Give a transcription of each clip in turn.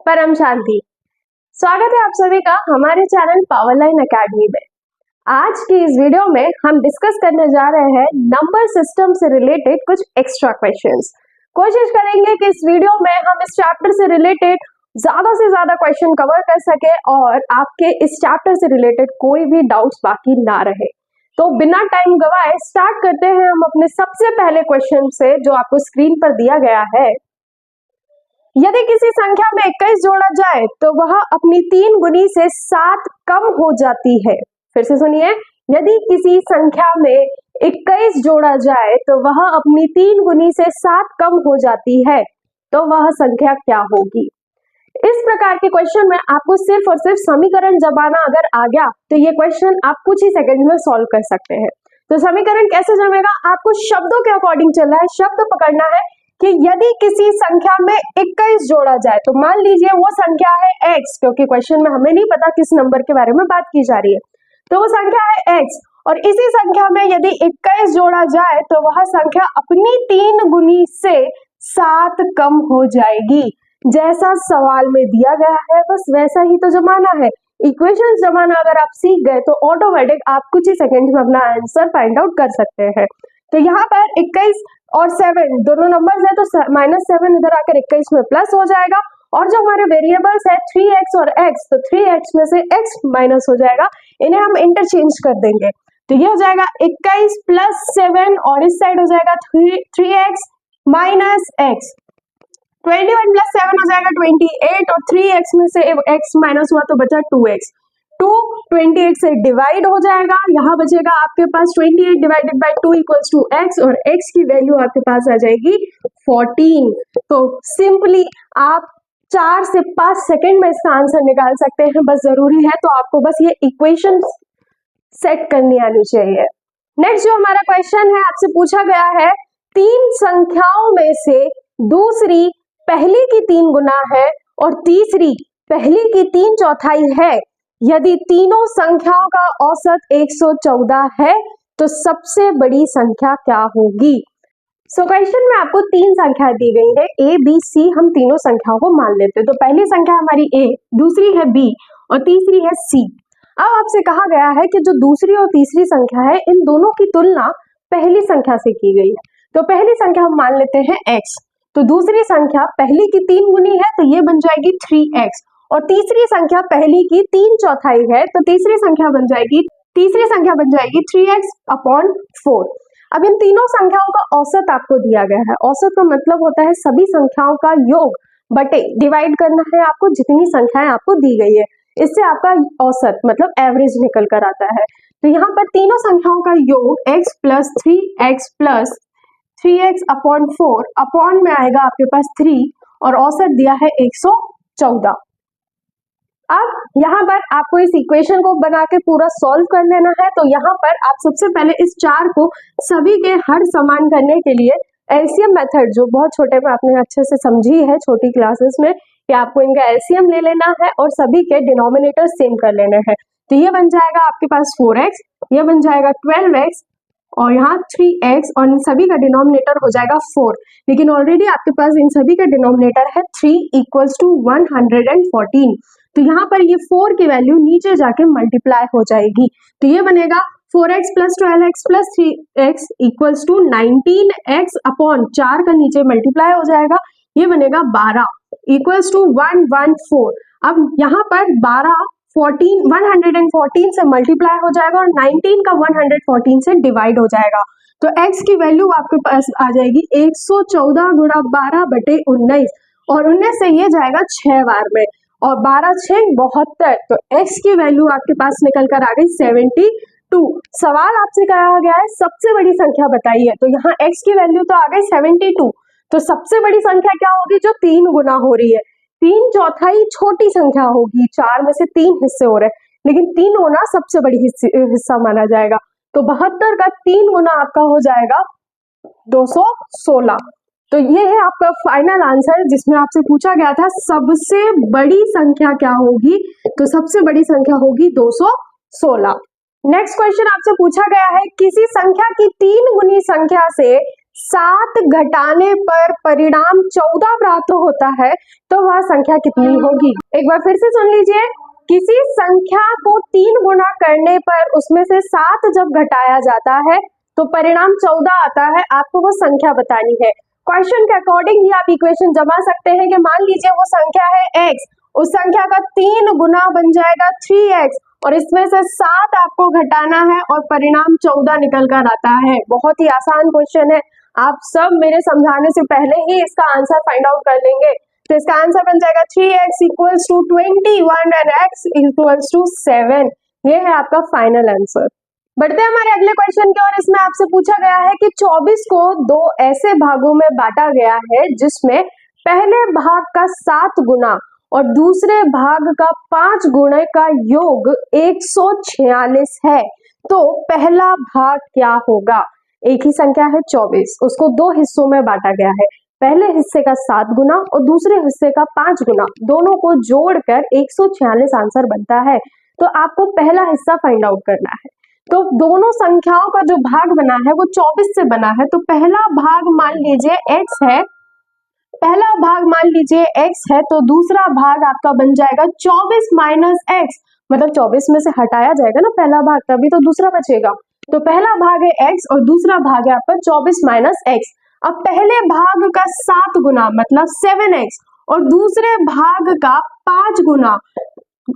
परम शांति। स्वागत है आप सभी का हमारे चैनल पावरलाइन एकेडमी में। आज की इस वीडियो में हम डिस्कस करने जा रहे हैं नंबर सिस्टम से रिलेटेड कुछ एक्स्ट्रा क्वेश्चंस। कोशिश करेंगे कि इस वीडियो में हम इस चैप्टर से रिलेटेड ज्यादा से ज्यादा क्वेश्चन कवर कर सके और आपके इस चैप्टर से रिलेटेड कोई भी डाउट्स बाकी ना रहे। तो बिना टाइम गवाए स्टार्ट करते हैं हम अपने सबसे पहले क्वेश्चन से, जो आपको स्क्रीन पर दिया गया है। यदि किसी संख्या में 21 जोड़ा जाए तो वह अपनी 3 गुनी से 7 कम हो जाती है। फिर से सुनिए, यदि किसी संख्या में 21 जोड़ा जाए तो वह अपनी 3 गुनी से 7 कम हो जाती है, तो वह संख्या क्या होगी। इस प्रकार के क्वेश्चन में आपको सिर्फ और सिर्फ समीकरण जमाना अगर आ गया तो ये क्वेश्चन आप कुछ ही सेकंड में सॉल्व कर सकते हैं। तो समीकरण कैसे जमेगा, आपको शब्दों के अकॉर्डिंग चलना है, शब्द पकड़ना है कि यदि किसी संख्या में 21 जोड़ा जाए तो मान लीजिए वो संख्या है x, क्योंकि क्वेश्चन में हमें नहीं पता किस नंबर के बारे में बात की जा रही है, तो वो संख्या है x और इसी संख्या में यदि 21 जोड़ा जाए तो वह संख्या अपनी 3 गुनी से 7 कम हो जाएगी। जैसा सवाल में दिया गया है बस वैसा ही तो जमाना है। इक्वेशन जमाना अगर आप सीख गए तो ऑटोमेटिक आप कुछ ही सेकंड में अपना आंसर फाइंड आउट कर सकते हैं। तो यहाँ पर 21 और 7 दोनों नंबर्स है तो -7 इधर आकर 21 में प्लस हो जाएगा और जो हमारे वेरिएबल्स है 3x और x, तो 3x में से x माइनस हो जाएगा, इन्हें हम इंटरचेंज कर देंगे। तो ये हो जाएगा 21 प्लस 7 और इस साइड हो जाएगा 3x माइनस x। 21 प्लस 7 हो जाएगा 28 और 3x में से x माइनस हुआ तो बचा 2x। 2 28 से डिवाइड हो जाएगा, यहाँ बचेगा आपके पास 28 divided by 2 equals to x और x की वैल्यू आपके पास आ जाएगी 14। तो सिंपली आप 4 से 5 सेकंड में इसका आंसर निकाल सकते हैं, बस जरूरी है तो आपको बस ये इक्वेशन सेट करनी आनी चाहिए। नेक्स्ट जो हमारा क्वेश्चन है आपसे पूछा गया है, 3 संख्याओं में से दूसरी पहली की 3 गुना है और तीसरी पहली की 3 चौथाई है। यदि तीनों संख्याओं का औसत 114 है तो सबसे बड़ी संख्या क्या होगी। सो क्वेश्चन में आपको 3 संख्या दी गई है, a, b, c, हम तीनों संख्याओं को मान लेते हैं। तो पहली संख्या हमारी a, दूसरी है b और तीसरी है c। अब आपसे कहा गया है कि जो दूसरी और तीसरी संख्या है इन दोनों की तुलना पहली संख्या से की गई है। तो पहली संख्या हम मान लेते हैं x, तो दूसरी संख्या पहली की 3 गुनी है तो ये बन जाएगी 3x और तीसरी संख्या पहली की 3 चौथाई है तो तीसरी संख्या बन जाएगी 3x अपॉन 4। अब इन तीनों संख्याओं का औसत आपको दिया गया है। औसत का मतलब होता है सभी संख्याओं का योग बटे डिवाइड करना है आपको जितनी संख्याएं आपको दी गई है, इससे आपका औसत मतलब एवरेज निकल कर आता है। तो यहाँ पर तीनों संख्याओं का योग x plus 3x upon 4 upon में आएगा आपके पास 3 और औसत दिया है 114। अब यहाँ पर आपको इस इक्वेशन को बना के पूरा सॉल्व कर लेना है। तो यहाँ पर आप सबसे पहले इस 4 को सभी के हर समान करने के लिए एलसीएम मेथड, जो बहुत छोटे में आपने अच्छे से समझी है छोटी क्लासेस में, कि आपको इनका एलसीएम ले लेना है और सभी के डिनोमिनेटर सेम कर लेने हैं। तो ये बन जाएगा आपके पास 4x, ये बन जाएगा 12x और यहाँ 3x और इन सभी का डिनोमिनेटर हो जाएगा 4। लेकिन ऑलरेडी आपके पास इन सभी का डिनोमिनेटर है 3 इक्वल्स टू 114। तो यहाँ पर ये 4 की वैल्यू नीचे जाके मल्टीप्लाई हो जाएगी। तो ये बनेगा 4x plus 12x plus 3x equals to 19x upon 4 का नीचे मल्टीप्लाई हो जाएगा, ये बनेगा 12 इक्वल्स टू 114। अब यहाँ पर 114 से मल्टीप्लाई हो जाएगा और 19 का 114 से डिवाइड हो जाएगा। तो x की वैल्यू आपके पास आ जाएगी 114 गुणा 12 बटे 19 और 19 से ये जाएगा 6 बार में और 12 6 72। तो x की वैल्यू आपके पास निकल कर आ गई 72। सवाल आपसे कहा गया है सबसे बड़ी संख्या बताइए, तो यहाँ x की वैल्यू तो आ गई 72। तो सबसे बड़ी संख्या क्या होगी जो 3 गुना हो रही है। 3 चौथाई छोटी संख्या होगी, 4 में से 3 हिस्से हो रहे हैं, लेकिन 3 गुना सबसे बड़ी हिस्सा माना जाएगा। तो 72 का 3 गुना आपका हो जाएगा 216। तो ये है आपका फाइनल आंसर जिसमें आपसे पूछा गया था सबसे बड़ी संख्या क्या होगी, तो सबसे बड़ी संख्या होगी 216। नेक्स्ट क्वेश्चन आपसे पूछा गया है, किसी संख्या की 3 गुनी संख्या से 7 घटाने पर परिणाम 14 प्राप्त होता है तो वह संख्या कितनी होगी? एक बार फिर से सुन लीजिए, किसी संख्या को 3 गुना करने पर उसमें से 7 जब घटाया जाता है तो परिणाम 14 आता है, आपको वो संख्या बतानी है। क्वेश्चन के अकॉर्डिंग ही आप इक्वेशन जमा सकते हैं कि मान लीजिए वो संख्या है x, उस संख्या का 3 गुना बन जाएगा 3x और इसमें से 7 आपको घटाना है और परिणाम 14 निकल कर आता है। बहुत ही आसान क्वेश्चन है, आप सब मेरे समझाने से पहले ही इसका आंसर फाइंड आउट कर लेंगे। तो इसका आंसर बन जाएगा 3x equals to 21 and x equals to 7। ये है आपका फाइनल आंसर। बढ़ते हैं हमारे अगले क्वेश्चन की ओर। इसमें आपसे पूछा गया है कि 24 को 2 ऐसे भागों में बांटा गया है जिसमें पहले भाग का 7 गुना और दूसरे भाग का 5 गुणे का योग 146 है, तो पहला भाग क्या होगा? एक ही संख्या है 24, उसको 2 हिस्सों में बांटा गया है, पहले हिस्से का 7 गुना और दूसरे हिस्से का 5 गुना, दोनों को जोड़कर 146 आंसर बनता है। तो आपको पहला हिस्सा फाइंड आउट करना है। तो दोनों संख्याओं का जो भाग बना है वो 24 से बना है, तो पहला भाग मान लीजिए x है, पहला भाग मान लीजिए x है, तो दूसरा भाग आपका बन जाएगा 24 माइनस x, मतलब 24 में से हटाया जाएगा ना पहला भाग, तभी तो दूसरा बचेगा। तो पहला भाग है x और दूसरा भाग है आपका 24 माइनस x। अब पहले भाग का 7 गुना मतलब 7x और दूसरे भाग का 5 गुना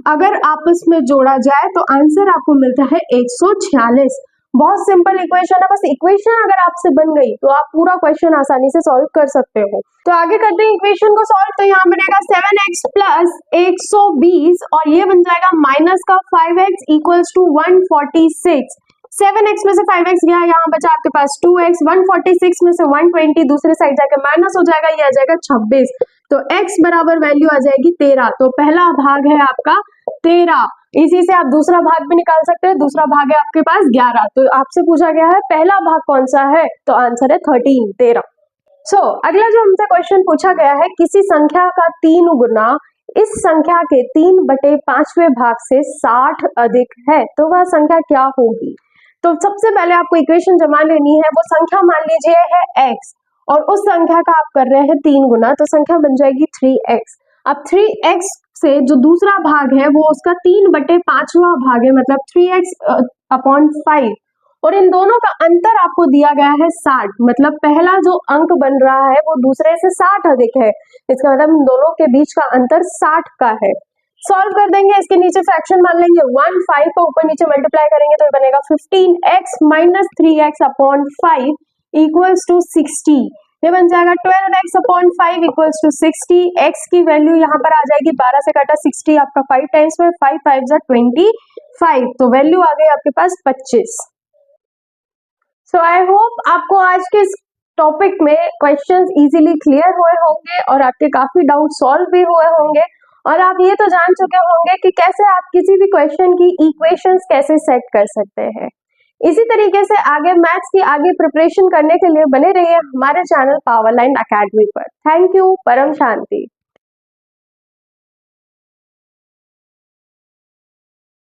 अगर आपस में जोड़ा जाए तो आंसर आपको मिलता है 146। बहुत सिंपल इक्वेशन है, बस इक्वेशन अगर आपसे बन गई तो आप पूरा क्वेश्चन आसानी से सॉल्व कर सकते हो। तो आगे करते हैं इक्वेशन को सॉल्व। तो यहाँ बनेगा 7x प्लस 120 और ये बन जाएगा माइनस का 5x इक्वल्स टू 146। 7x में से 5x गया, यहाँ बचा आपके पास 2x, 146 में से 120 दूसरे साइड जाके माइनस हो जाएगा, ये आ जाएगा 26। तो x बराबर वैल्यू आ जाएगी 13। तो पहला भाग है आपका 13, इसी से आप दूसरा भाग भी निकाल सकते हैं। दूसरा भाग है आपके पास 11। तो आपसे पूछा गया है पहला भाग कौन सा है, तो आंसर है 13। अगला जो हमसे क्वेश्चन पूछा गया है, किसी संख्या का 3 गुना इस संख्या के 3/5वें भाग से 60 अधिक है, तो वह संख्या क्या होगी? तो सबसे पहले आपको इक्वेशन जमा लेनी है। वो संख्या मान लीजिए है x और उस संख्या का आप कर रहे हैं 3 गुना, तो संख्या बन जाएगी 3x। अब 3x से जो दूसरा भाग है वो उसका 3/5वां भाग है, मतलब 3x अपॉन 5, और इन दोनों का अंतर आपको दिया गया है 60, मतलब पहला जो अंक बन रहा है वो दूसरे से 60 अधिक है, इसका मतलब इन दोनों के बीच का अंतर 60 का है। सॉल्व कर देंगे, इसके नीचे फ्रैक्शन मान लेंगे 1, 5 को ऊपर नीचे मल्टीप्लाई करेंगे तो बनेगा 15x minus 3x upon 5 equals to 60। ये बन जाएगा 12x upon 5 equals to 60। x की वैल्यू यहाँ पर आ जाएगी, 12 से काटा 60 आपका 5 टाइम्स में, 5 5 25, तो वैल्यू आ गई आपके पास 25। सो आई होप आपको आज के इस टॉपिक में क्वेश्चंस इजीली क्लियर हुए होंगे और आपके काफी डाउट सॉल्व भी हुए होंगे, और आप ये तो जान चुके होंगे कि कैसे आप किसी भी क्वेश्चन की इक्वेशंस कैसे सेट कर सकते हैं। इसी तरीके से आगे मैथ्स की आगे प्रिपरेशन करने के लिए बने रहिए हमारे चैनल पावर लाइन अकेडमी पर। Thank you. परम शांति।